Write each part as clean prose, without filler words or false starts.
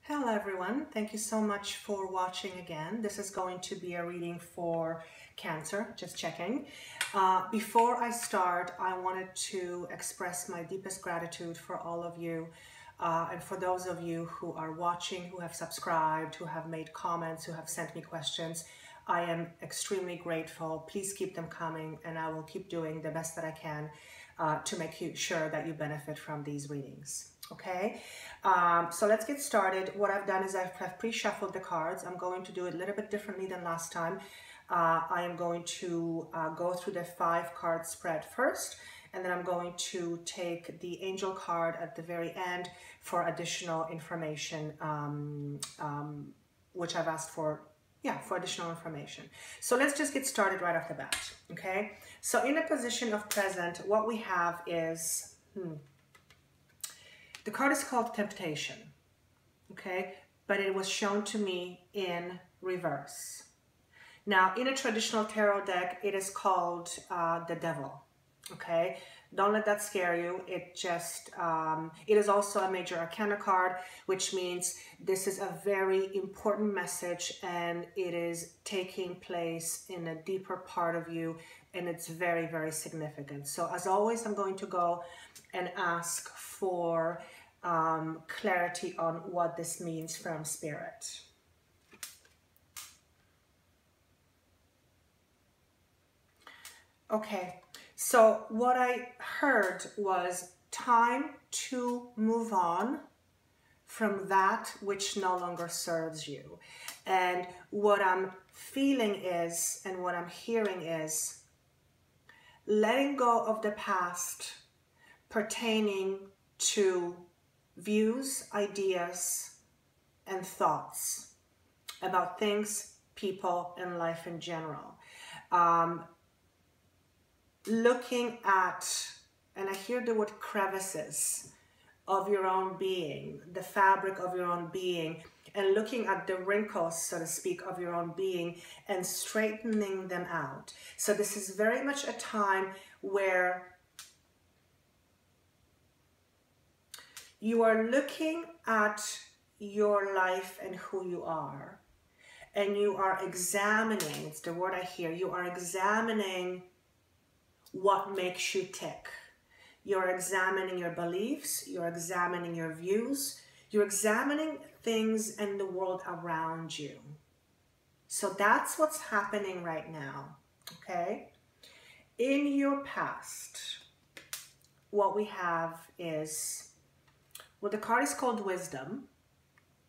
Hello everyone, thank you so much for watching again. This is going to be a reading for Cancer, just checking. Before I start, I wanted to express my deepest gratitude for all of you and for those of you who are watching, who have subscribed, who have made comments, who have sent me questions. I am extremely grateful. Please keep them coming and I will keep doing the best that I can to make sure that you benefit from these readings. Okay, so let's get started. What I've done is I've pre-shuffled the cards. I'm going to do it a little bit differently than last time. I am going to go through the 5-card spread first, and then I'm going to take the angel card at the very end for additional information, which I've asked for. Yeah, for additional information. So let's just get started right off the bat, okay? So in a position of present, what we have is, the card is called Temptation, okay? But it was shown to me in reverse. Now, in a traditional tarot deck, it is called the Devil, okay? Don't let that scare you. It just, it is also a major arcana card, which means this is a very important message and it is taking place in a deeper part of you and it's very, very significant. So as always, I'm going to go and ask for clarity on what this means from Spirit. Okay. So what I heard was time to move on from that which no longer serves you. And what I'm feeling is, and what I'm hearing is, letting go of the past pertaining to views, ideas, and thoughts about things, people, and life in general. Looking at, and I hear the word crevices of your own being, the fabric of your own being, and looking at the wrinkles, so to speak, of your own being and straightening them out. So this is very much a time where you are looking at your life and who you are, and you are examining, it's the word I hear, you are examining what makes you tick. You're examining your beliefs, you're examining your views, you're examining things in the world around you. So that's what's happening right now, okay? In your past, what we have is, well, the card is called Wisdom.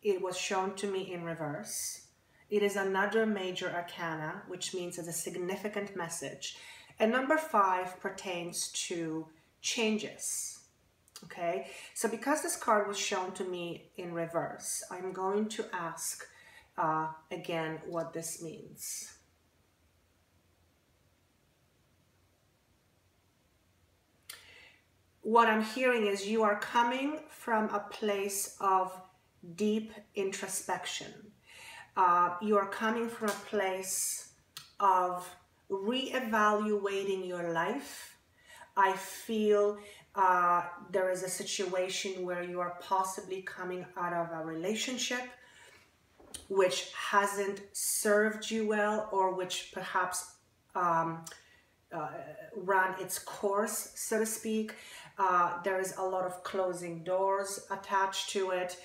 It was shown to me in reverse. It is another major arcana, which means it's a significant message. And number 5 pertains to changes, okay? So because this card was shown to me in reverse, I'm going to ask again what this means. What I'm hearing is you are coming from a place of deep introspection. You are coming from a place of reevaluating your life. I feel there is a situation where you are possibly coming out of a relationship which hasn't served you well, or which perhaps ran its course, so to speak. There is a lot of closing doors attached to it,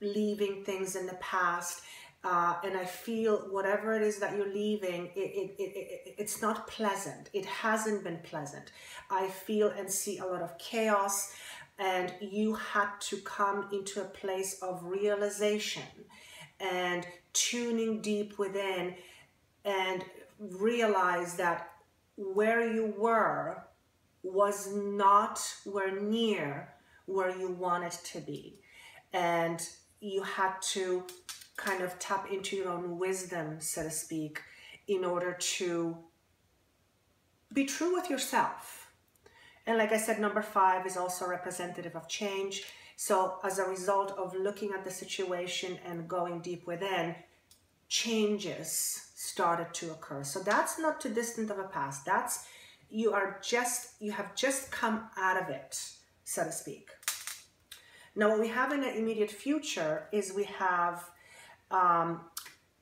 leaving things in the past. And I feel whatever it is that you're leaving, it's not pleasant. It hasn't been pleasant. I feel and see a lot of chaos, and you had to come into a place of realization and tuning deep within and realize that where you were was not near where you wanted to be. And you had to kind of tap into your own wisdom, so to speak, in order to be true with yourself. And like I said, number 5 is also representative of change. So as a result of looking at the situation and going deep within, changes started to occur. So that's not too distant of a past. That's, you have just come out of it, so to speak. Now, what we have in the immediate future is we have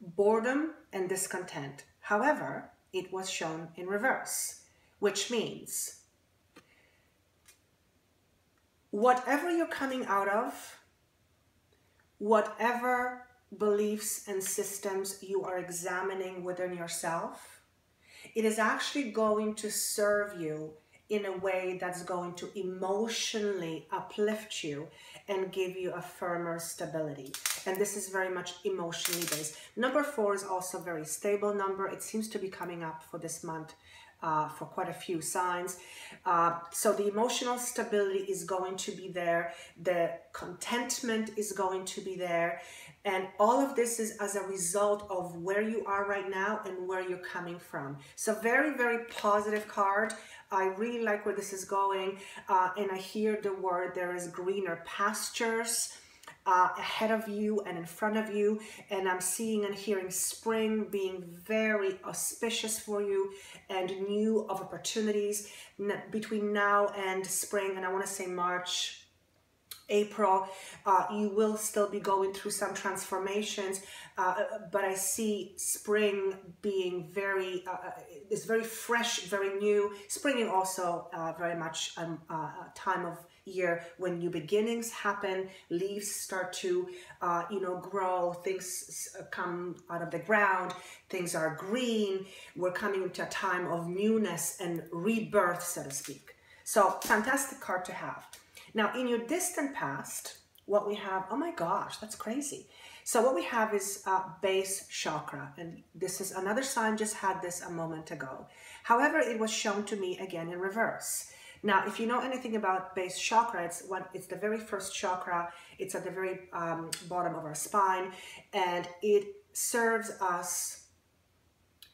boredom and discontent. However, it was shown in reverse, which means whatever you're coming out of, whatever beliefs and systems you are examining within yourself, it is actually going to serve you in a way that's going to emotionally uplift you and give you a firmer stability. And this is very much emotionally based. Number 4 is also a very stable number. It seems to be coming up for this month for quite a few signs. So the emotional stability is going to be there. The contentment is going to be there. And all of this is as a result of where you are right now and where you're coming from. So very, very positive card. I really like where this is going. And I hear the word, there is greener pastures ahead of you and in front of you. And I'm seeing and hearing spring being very auspicious for you and new of opportunities between now and spring. And I want to say March, April, you will still be going through some transformations, but I see spring being very, it's very fresh, very new. Spring is also very much a time of year when new beginnings happen, leaves start to, grow, things come out of the ground, things are green. We're coming into a time of newness and rebirth, so to speak. So fantastic card to have. Now, in your distant past, what we have, oh my gosh, that's crazy. So what we have is base chakra, and this is another sign, just had this a moment ago. However, it was shown to me again in reverse. Now, if you know anything about base chakra, it's the very first chakra. It's at the very bottom of our spine, and it serves us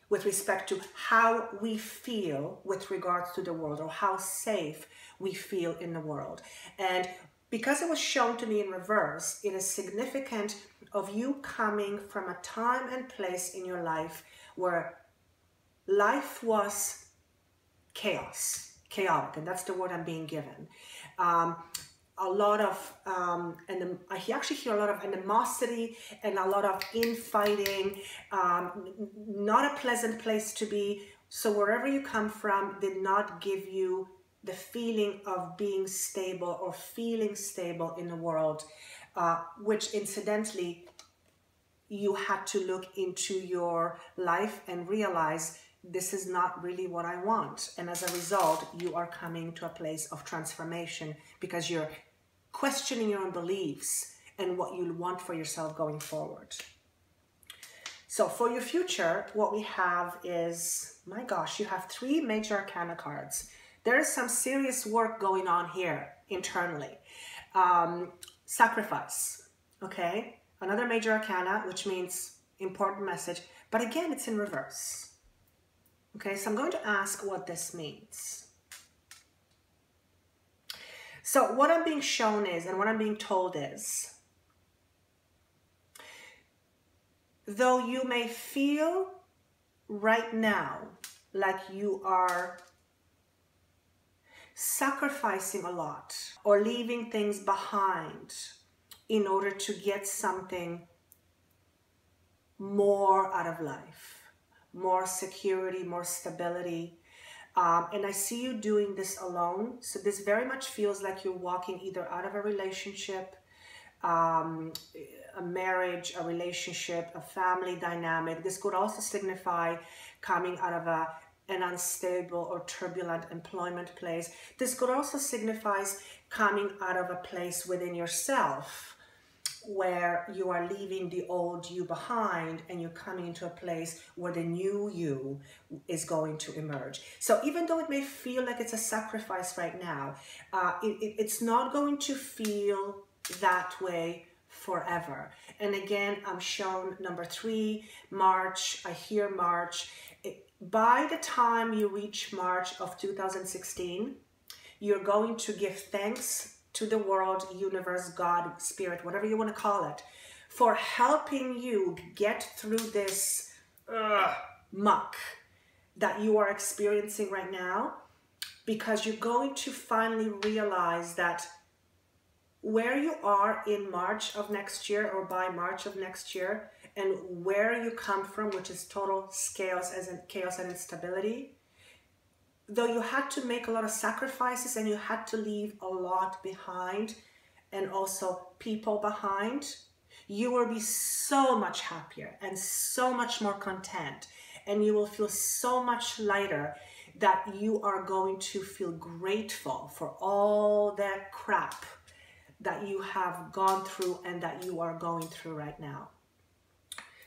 with respect to how we feel with regards to the world, or how safe we feel in the world. And because it was shown to me in reverse, it is significant of you coming from a time and place in your life where life was chaotic, and that's the word I'm being given. A lot of, I actually hear a lot of animosity and a lot of infighting, not a pleasant place to be. So wherever you come from did not give you the feeling of being stable or feeling stable in the world, which incidentally, you had to look into your life and realize this is not really what I want. And as a result, you are coming to a place of transformation because you're questioning your own beliefs and what you want for yourself going forward. So for your future, what we have is, my gosh, you have 3 major arcana cards. There is some serious work going on here internally. Sacrifice, okay? Another major arcana, which means important message, but again, it's in reverse. Okay, so I'm going to ask what this means. So what I'm being shown is, and what I'm being told is, though you may feel right now like you are sacrificing a lot or leaving things behind in order to get something more out of life, more security, more stability. And I see you doing this alone. So this very much feels like you're walking either out of a relationship, a marriage, a relationship, a family dynamic. This could also signify coming out of an unstable or turbulent employment place. This could also signify coming out of a place within yourself where you are leaving the old you behind and you're coming into a place where the new you is going to emerge. So even though it may feel like it's a sacrifice right now, it's not going to feel that way forever. And again, I'm shown number 3, March. I hear March. By the time you reach March of 2016, you're going to give thanks to the world, universe, God, spirit, whatever you want to call it, for helping you get through this muck that you are experiencing right now, because you're going to finally realize that where you are in March of next year or by March of next year, and where you come from, which is total chaos and instability, though you had to make a lot of sacrifices and you had to leave a lot behind and also people behind, you will be so much happier and so much more content, and you will feel so much lighter that you are going to feel grateful for all that crap that you have gone through and that you are going through right now.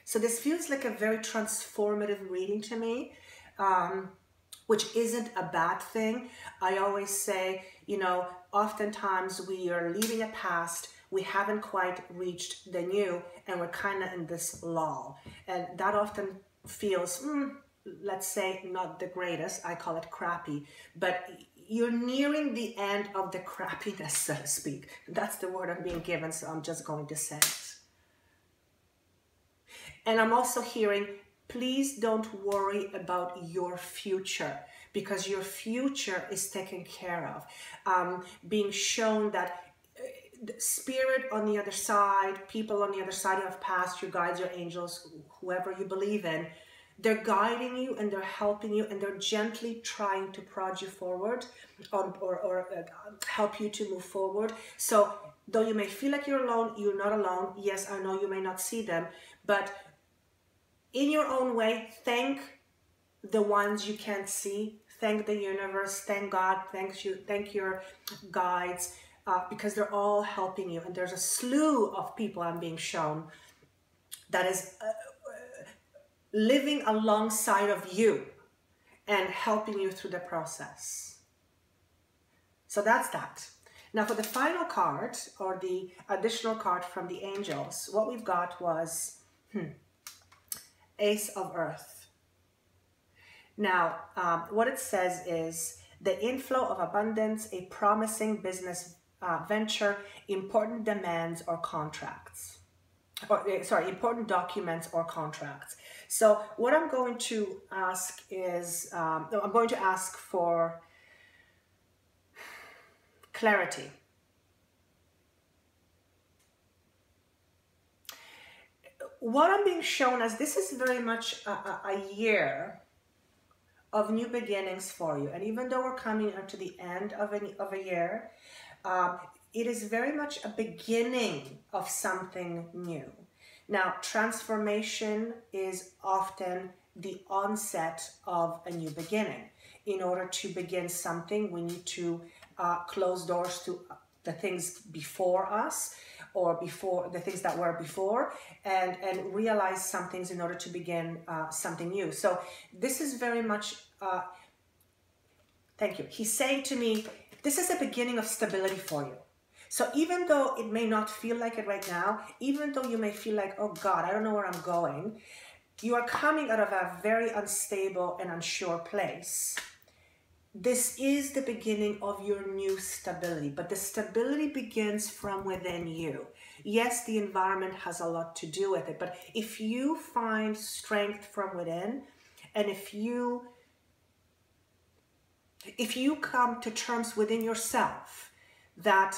So this feels like a very transformative reading to me, which isn't a bad thing. I always say, you know, oftentimes we are leaving a past, we haven't quite reached the new, and we're kind of in this lull. And that often feels, let's say, not the greatest. I call it crappy, but you're nearing the end of the crappiness, so to speak. That's the word I'm being given, so I'm just going to say it. And I'm also hearing, please don't worry about your future, because your future is taken care of. Being shown that spirit on the other side, people on the other side who have passed, your guides, your angels, whoever you believe in, they're guiding you and they're helping you and they're gently trying to prod you forward or help you to move forward. So though you may feel like you're alone, you're not alone. Yes, I know you may not see them, but in your own way, thank the ones you can't see. Thank the universe, thank God, thank your guides, because they're all helping you. And there's a slew of people I'm being shown that is living alongside of you and helping you through the process. So that's that. Now for the final card, or the additional card from the angels, what we've got was Ace of Earth. Now, what it says is the inflow of abundance, a promising business venture, important demands or contracts. Important documents or contracts. So what I'm going to ask is, I'm going to ask for clarity. What I'm being shown as, this is very much a year of new beginnings for you. And even though we're coming up to the end of a year, it is very much a beginning of something new. Now, transformation is often the onset of a new beginning. In order to begin something, we need to close doors to the things before us, or before the things that were before, and realize some things in order to begin something new. So this is very much, thank you. He's saying to me, this is the beginning of stability for you. So even though it may not feel like it right now, even though you may feel like, oh God, I don't know where I'm going, you are coming out of a very unstable and unsure place. This is the beginning of your new stability, but the stability begins from within you. Yes, the environment has a lot to do with it, but if you find strength from within, and if you come to terms within yourself that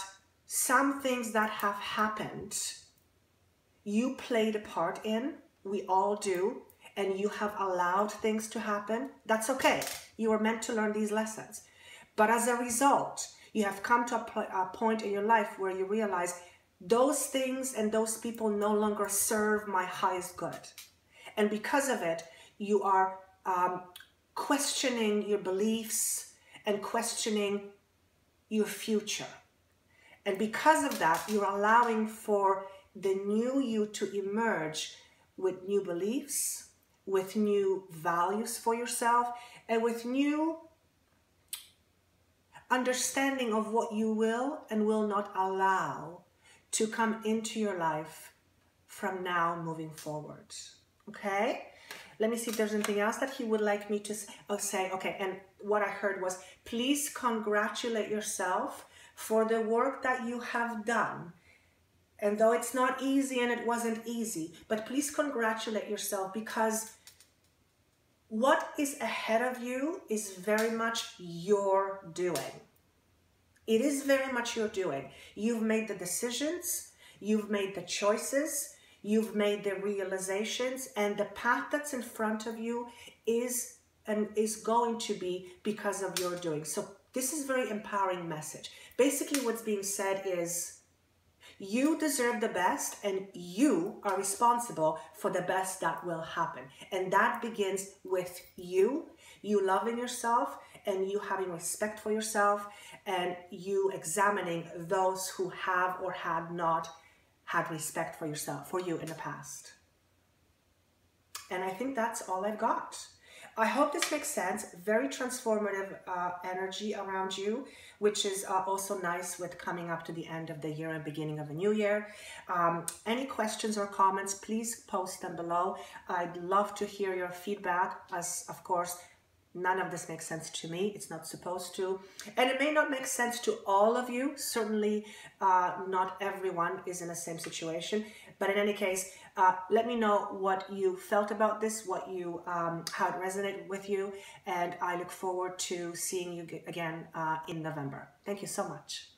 some things that have happened, you played a part in, we all do, and you have allowed things to happen, that's okay. You were meant to learn these lessons. But as a result, you have come to a point in your life where you realize those things and those people no longer serve my highest good. And because of it, you are questioning your beliefs and questioning your future. And because of that, you're allowing for the new you to emerge with new beliefs, with new values for yourself, and with new understanding of what you will and will not allow to come into your life from now moving forward. Okay? Let me see if there's anything else that he would like me to say. Okay, and what I heard was, please congratulate yourself for the work that you have done. And though it's not easy, and it wasn't easy, but please congratulate yourself, because what is ahead of you is very much your doing. It is very much your doing. You've made the decisions, you've made the choices, you've made the realizations, and the path that's in front of you is going to be because of your doing. So this is a very empowering message. Basically, what's being said is you deserve the best, and you are responsible for the best that will happen. And that begins with you loving yourself, and you having respect for yourself, and you examining those who have or had not had respect for yourself, for you in the past. And I think that's all I've got. I hope this makes sense. Very transformative energy around you, which is also nice with coming up to the end of the year and beginning of the new year. Any questions or comments, please post them below. I'd love to hear your feedback, as of course, none of this makes sense to me. It's not supposed to. And it may not make sense to all of you. Certainly not everyone is in the same situation. But in any case, let me know what you felt about this, what you, how it resonated with you. And I look forward to seeing you again in November. Thank you so much.